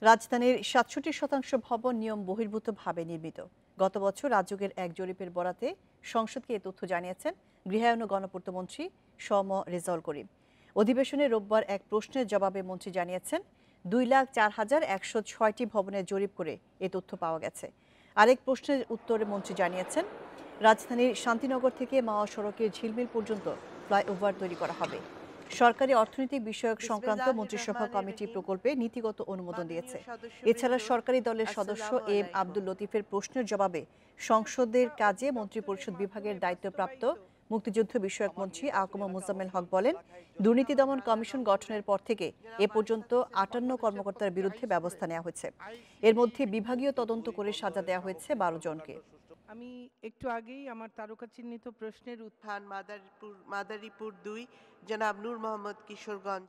রাজধানীর ৬৭% ভবন নিয়ম বহির্ভূতভাবে নির্মিত। গত বছর রাজউকের এক জরিপের বরাতে সংসদকে এ তথ্য জানিয়েছেন গৃহায়ন ও গণপূর্তমন্ত্রী রেজাউল করিম। অধিবেশনে রোববার এক প্রশ্নের জবাবে মন্ত্রী জানিয়েছেন ২,০৪,১০৬টি ভবনের জরিপ করে এ তথ্য পাওয়া গেছে। আরেক প্রশ্নের উত্তরে মন্ত্রী জানিয়েছেন রাজধানীর শান্তিনগর থেকে মাওয়া সড়কের ঝিলমিল পর্যন্ত ফ্লাইওভার তৈরি করা হবে। সরকারি অর্থনৈতিক বিষয়ক সংক্রান্ত মন্ত্রিসভা কমিটি প্রকল্পে নীতিগত অনুমোদন দিয়েছে। এছাড়া সরকারি দলের সদস্য এম আব্দুল লতিফের প্রশ্নের জবাবে সংসদের কাজে মন্ত্রিপরিষদ বিভাগের দায়িত্বপ্রাপ্ত মুক্তিযুদ্ধ বিষয়ক মন্ত্রী আ.ক.ম মোজাম্মেল হক বলেন, দুর্নীতি দমন কমিশন গঠনের পর থেকে এ পর্যন্ত ৫৮ কর্মকর্তার বিরুদ্ধে ব্যবস্থা নেওয়া হয়েছে। এর মধ্যে বিভাগীয় তদন্ত করে সাজা দেওয়া হয়েছে ১২ জনকে। আমি একটু আগেই আমার তারকা চিহ্নিত প্রশ্নের মাদারীপুর ২ জনাব নূর মোহাম্মদ কিশোরগঞ্জ।